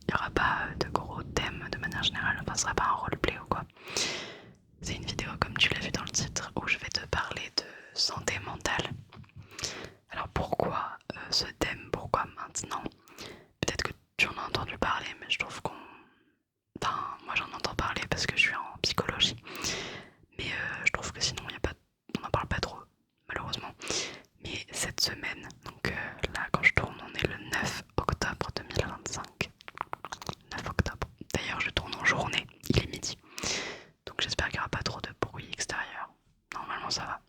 Il n'y aura pas de gros thèmes de manière générale, enfin ce sera pas un roleplay ou quoi. C'est une vidéo comme tu l'as vu dans le titre où je vais te parler de santé mentale. Alors pourquoi ce thème, pourquoi maintenant? Peut-être que tu en as entendu parler mais je trouve qu'on... Enfin moi j'en entends parler parce que je suis en psychologie. Mais je trouve que sinon on n'en parle pas trop malheureusement. Mais cette semaine, donc là quand je tourne on est le 9 octobre 2025. 9 octobre. D'ailleurs je tourne en journée, il est midi. Donc j'espère qu'il n'y aura pas trop de bruit extérieur. Normalement ça va.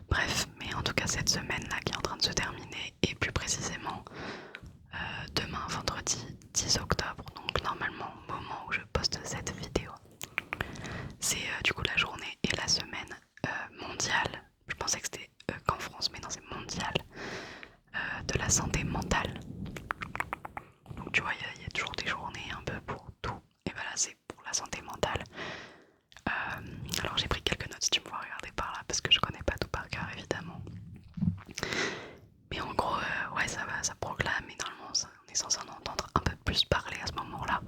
Bref, mais en tout cas cette semaine là qui est en train de se terminer et plus précisément demain vendredi 10 octobre, donc normalement au moment où je poste cette vidéo, c'est du coup la journée et la semaine mondiale. Je pensais que c'était qu'en France mais non c'est mondial de la santé mentale. Donc tu vois il y a toujours des journées un peu pour tout et voilà c'est pour la santé mentale. Alors j'ai pris quelques notes si tu me vois regarder par là parce que je connais pas tout par cœur évidemment. Mais en gros, ouais, ça va, ça proclame et normalement, on est censé en entendre un peu plus parler à ce moment-là.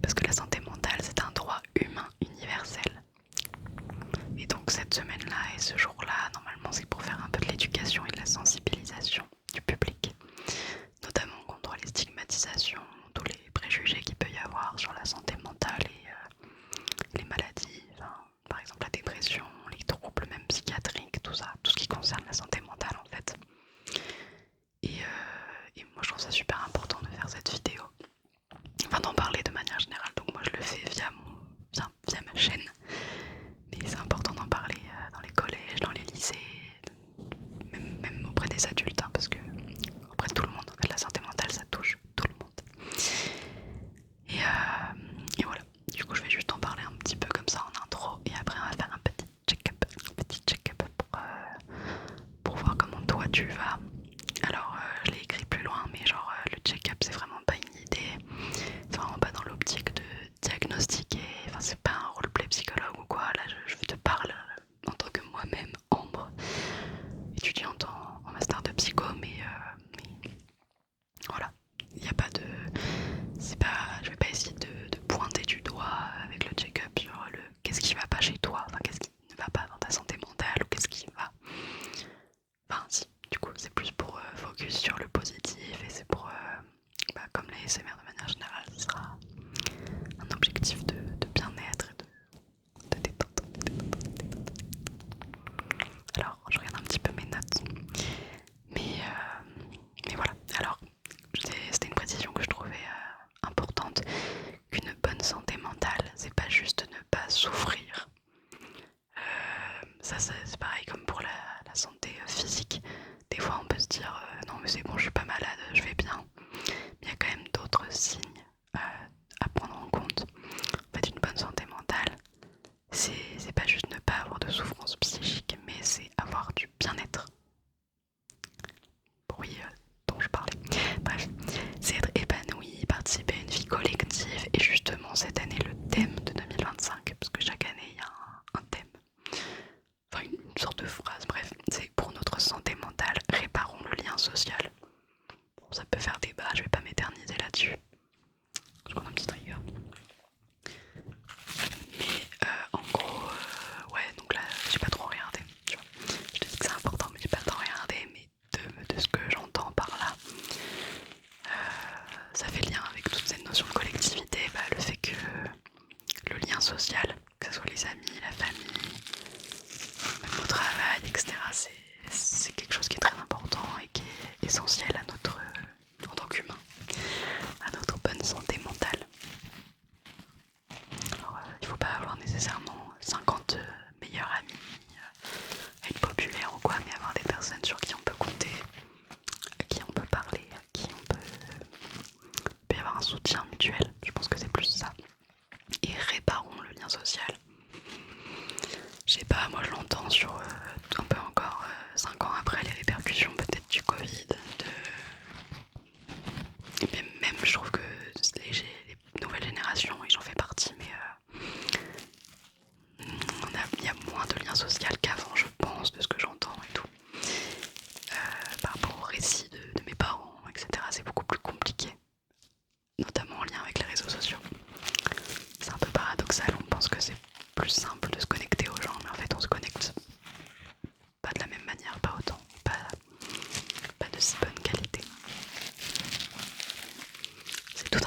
Parce que la santé mentale, c'est un droit humain universel. Et donc, cette semaine-là et ce jour-là, normalement, c'est pour faire un peu de l'éducation et de la sensibilisation du public. Notamment contre les stigmatisations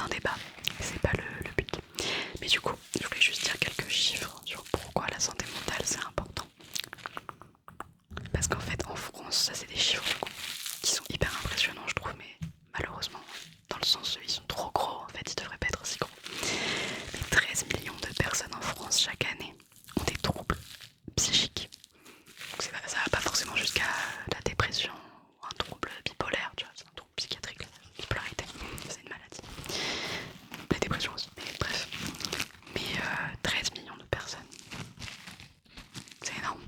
débat, c'est pas le but. Mais du coup, je voulais juste dire quelques chiffres sur pourquoi la santé mentale c'est important. Parce qu'en fait, en France, ça c'est des chiffres qui sont hyper impressionnants, je trouve, mais malheureusement, dans le sens où ils sont trop gros, en fait, ils devraient pas être si gros. Mais 13 millions de personnes en France chaque année ont des troubles psychiques. Donc ça va pas forcément jusqu'à la dépression ou un trouble bipolaire, tu vois, c'est un trouble psychiatrique, la bipolarité, c'est une maladie. La dépression aussi, mais bref. Mais 13 millions de personnes, c'est énorme.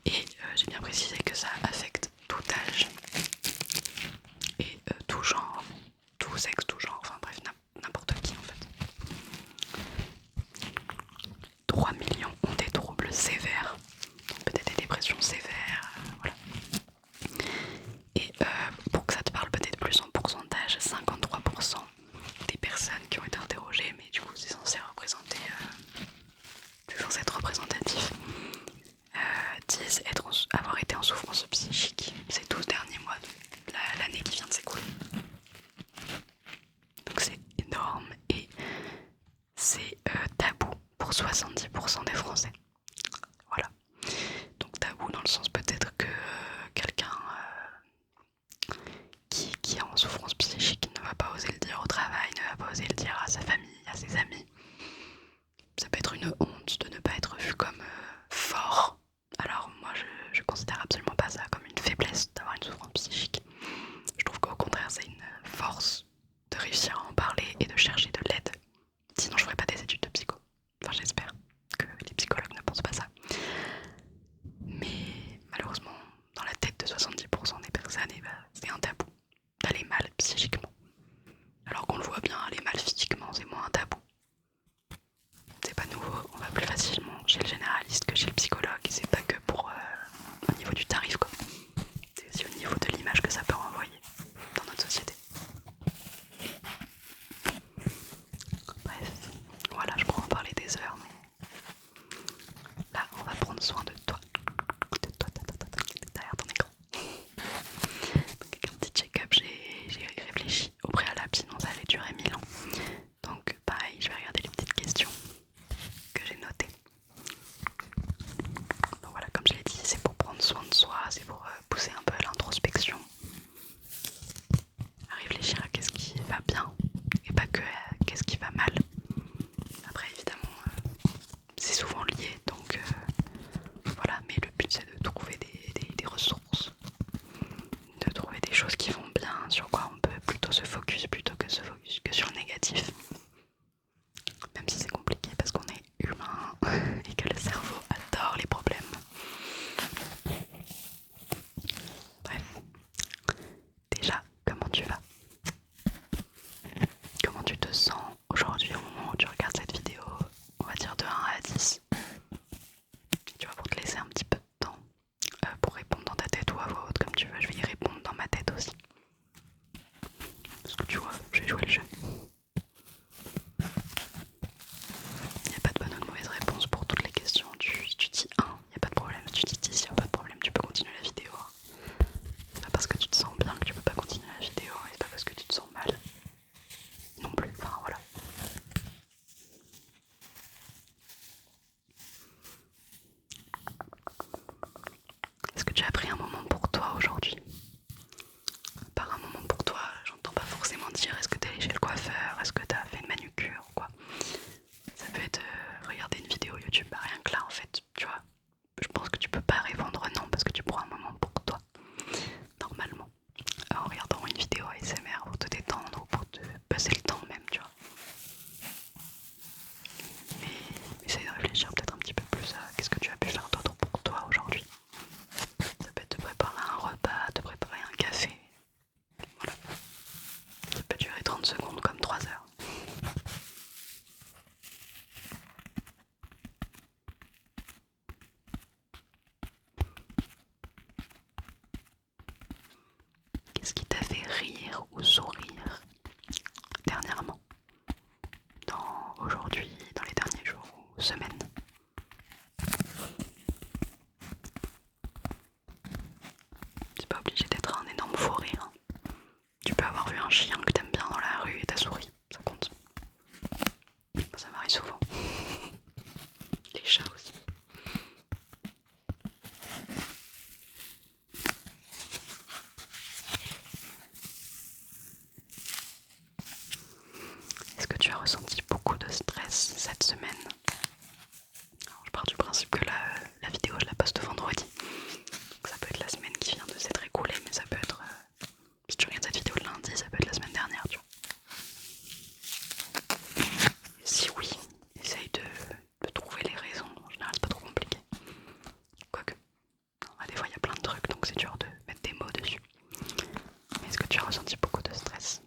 Et j'ai bien précisé que ça affecte tout âge et tout genre, tout sexe, tout genre, enfin bref, n'importe qui en fait. 3 millions ont des troubles sévères, peut-être des dépressions sévères, voilà. Et pour que ça te parle peut-être plus en pourcentage, 53% des personnes qui ont été interrogées, mais du coup c'est censé représenter, c'est censé être représentatif, disent avoir été en souffrance psychique ces 12 derniers mois de l'année qui vient de s'écouler. Donc c'est énorme et c'est tabou pour 70% des Français. Voilà. Donc tabou dans le sens peut-être que quelqu'un qui est en souffrance psychique ne va pas oser le dire au travail, ne va pas oser le dire à sa famille, à ses amis. Ça peut être une honte de ne pas être vu comme fort. Alors moi je considère absolument pas ça comme une faiblesse d'avoir une souffrance psychique. Je trouve qu'au contraire c'est une force de réussir à en parler et de chercher de l'aide. Sinon je ferais pas des études de psycho. Enfin j'espère que les psychologues ne pensent pas ça. Mais malheureusement dans la tête de 70% des personnes, c'est un tabou d'aller mal psychiquement. Alors qu'on le voit bien, aller mal physiquement tu as ressenti beaucoup de stress cette semaine? Alors, je pars du principe que la vidéo je la poste vendredi. Donc ça peut être la semaine qui vient de s'être écoulée, mais ça peut être... si tu regardes cette vidéo le lundi, ça peut être la semaine dernière, tu vois. Et si oui, essaye de trouver les raisons. En général, c'est pas trop compliqué. Quoique, des fois il y a plein de trucs, donc c'est dur de mettre des mots dessus. Mais est-ce que tu as ressenti beaucoup de stress?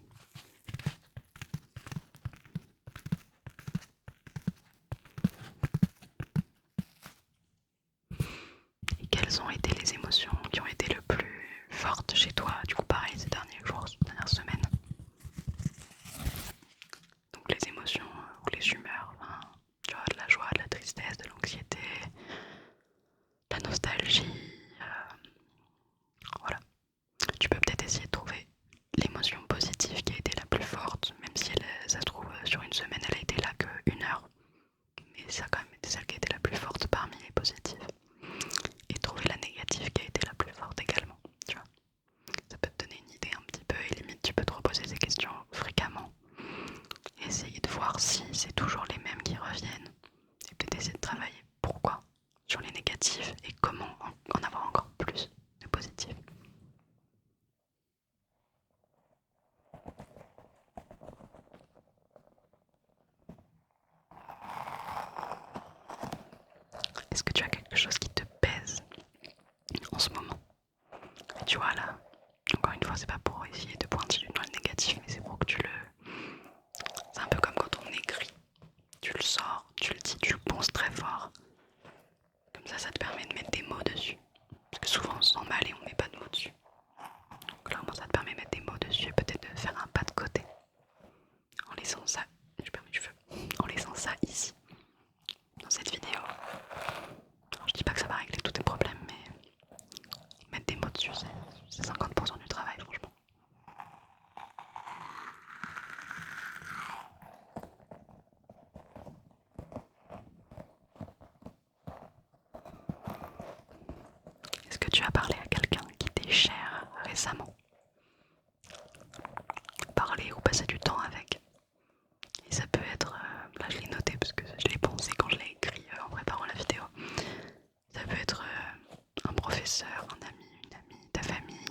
Et quelles ont été les émotions qui ont été le plus fortes chez toi, du coup pareil ces derniers jours, ces dernières semaines? Donc les émotions ou les humeurs, enfin, tu vois, de la joie, de la tristesse, de l'anxiété, de la nostalgie, voilà. Tu peux peut-être essayer de trouver l'émotion positive qui a été la plus forte, même si ça se trouve sur une semaine elle a été là que 1 heure, mais ça a quand même été celle qui a été la plus forte parmi les positives. Et trouver la négative qui a été la plus forte également, tu vois. Ça peut te donner une idée un petit peu et limite tu peux te reposer ces questions fréquemment. Et essayer de voir si c'est toujours les mêmes qui reviennent. Et peut-être essayer de travailler pourquoi sur les négatifs et comment en avoir encore plus de positifs. Est-ce que tu as quelque chose qui te pèse en ce moment? Et tu vois là, encore une fois, c'est pas pour essayer de pointer du doigt le négatif, mais c'est pour que tu le... C'est un peu comme quand on écrit. Tu le sors, tu le dis, tu le penses très fort. Comme ça te permet de mettre des mots dessus. Parce que souvent on se sent mal et on met pas de mots dessus. Donc là, ça te permet de mettre des mots dessus et peut-être de faire un pas de côté. En laissant ça, je perds mes cheveux, en laissant ça ici, dans cette vidéo. Alors, je dis pas que ça va régler tous tes problèmes, mais mettre des mots dessus, c'est 50% du travail, franchement. Est-ce que tu as parlé à quelqu'un qui t'est cher récemment? Parler ou passer du temps avec? Et ça peut être, là je l'ai noté parce que je l'ai pensé quand je l'ai écrit en préparant la vidéo. Ça peut être un professeur, un ami, une amie, ta famille.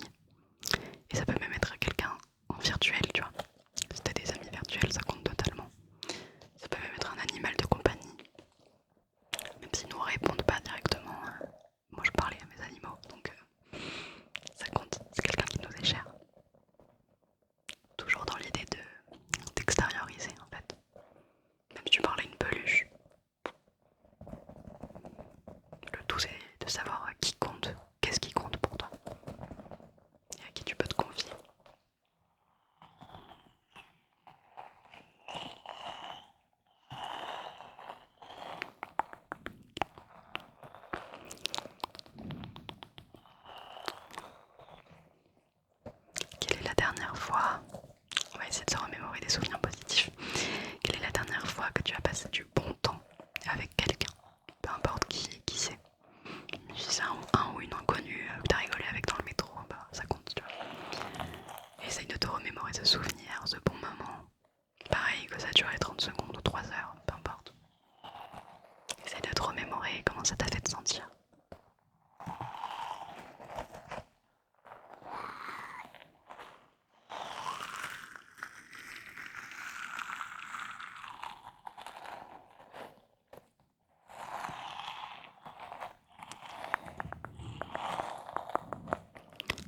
Et ça peut même être quelqu'un en virtuel, tu vois. Si t'as des amis virtuels, ça compte totalement. Ça peut même être un animal de compagnie. Même s'ils ne nous répondent pas directement. Moi je parlais à mes animaux, donc ça compte. C'est quelqu'un qui nous est cher. Toujours dans l'idée d'extérioriser en fait. Même si tu parlais à une peluche. Le tout c'est de savoir qui compte, qu'est-ce qui compte pour toi. Et à qui tu peux te confier. Quelle est la dernière fois, on va essayer de se remémorer des souvenirs positifs. Quelle est la dernière fois que tu as passé du bon temps avec quelqu'un? Peu importe qui c'est. Si c'est un ou une inconnue que t'as rigolé avec dans le métro, bah ça compte, tu vois. Essaye de te remémorer ce souvenir, ce bon moment. Pareil que ça a duré 30 secondes ou 3 heures, peu importe. Essaye de te remémorer comment ça t'a fait te sentir.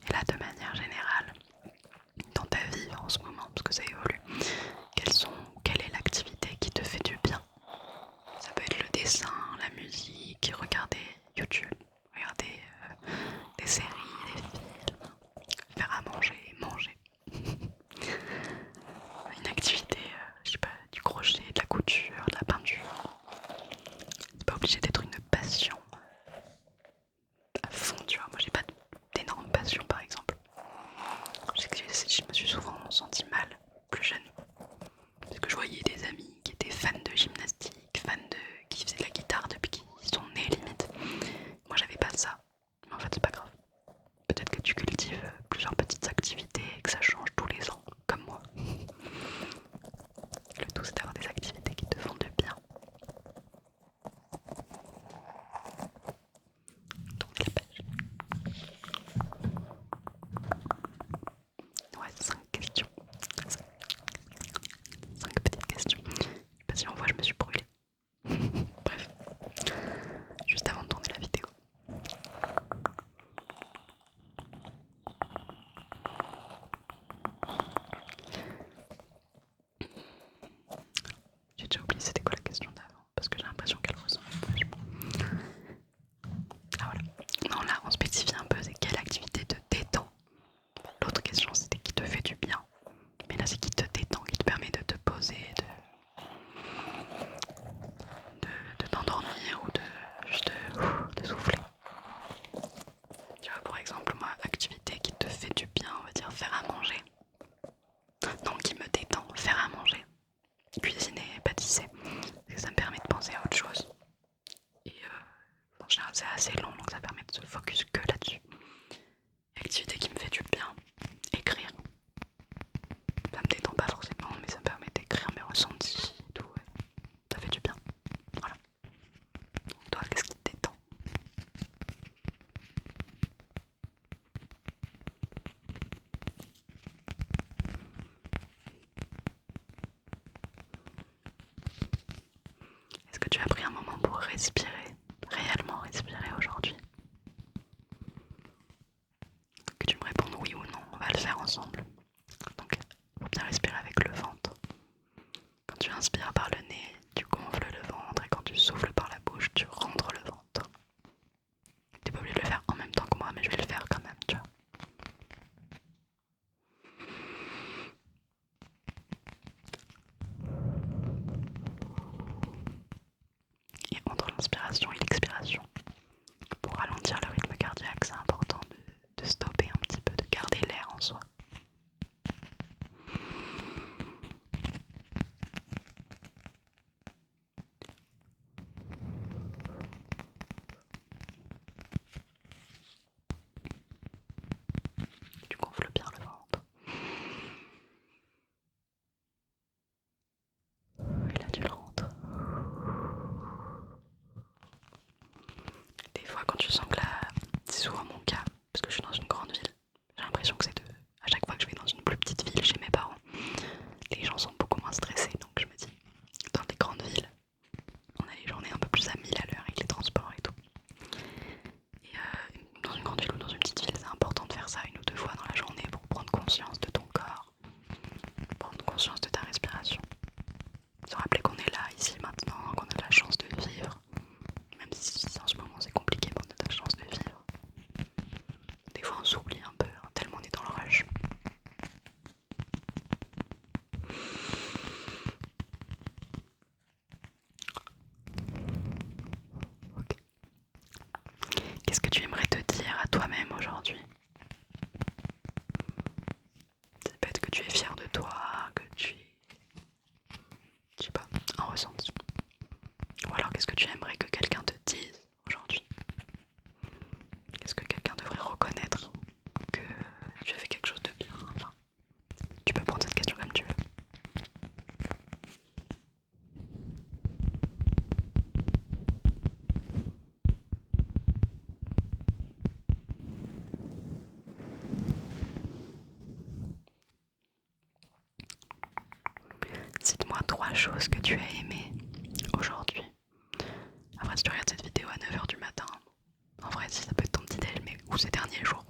Et là, de manière générale, dans ta vie en ce moment, parce que ça évolue, quelle est l'activité qui te fait du bien? Ça peut être le dessin, la musique, regarder YouTube respirer, réellement respirer aujourd'hui? Que tu me répondes oui ou non, on va le faire ensemble. Donc, faut bien respirer avec le ventre. Quand tu inspires par le nez, tu gonfles le ventre et quand tu souffles par la bouche, tu rentres le ventre. T'es pas obligé de le faire en même temps que moi, mais je vais le faire quand même, tu vois. Et entre l'inspiration et l'expiration, pour ralentir le rythme cardiaque, c'est important de stopper un petit peu, de garder l'air en soi. Tu gonfles bien le ventre. Et là tu le rentres. Des fois quand tu sens que là, c'est souvent mon cas, parce que je suis dans une grande ville, j'ai l'impression que à chaque fois que je vais dans une plus petite ville chez mes parents, les gens sont beaucoup moins stressés, donc je me dis, dans les grandes villes, on a les journées un peu plus à 1000 à l'heure avec les transports et tout. Et dans une grande ville ou dans une petite ville, c'est important de faire ça une ou deux fois dans la journée pour prendre conscience de ton corps, prendre conscience de ta respiration. Se rappeler qu'on est là, ici, maintenant, qu'on a de la chance de vivre, même si en ce moment c'est compliqué, mais on a de la chance de vivre. Des fois on s'oublie un peu, hein, tellement on est dans le rush. Ok. Qu'est-ce que tu aimerais te dire à toi-même aujourd'hui? C'est peut-être que tu es fier de toi, que tu es, je sais pas, un ressenti. Ou alors qu'est-ce que tu aimerais que quelqu'un te dise aujourd'hui? Est-ce que quelqu'un devrait reconnaître que tu as fait quelque chose de bien? Enfin, tu peux prendre cette question comme tu veux. Cite-moi 3 choses que tu as aimées aujourd'hui. Après, si tu regardes cette vidéo à 9 h du matin, en vrai, si ça peut être ton petit déj, mais ou ces derniers jours,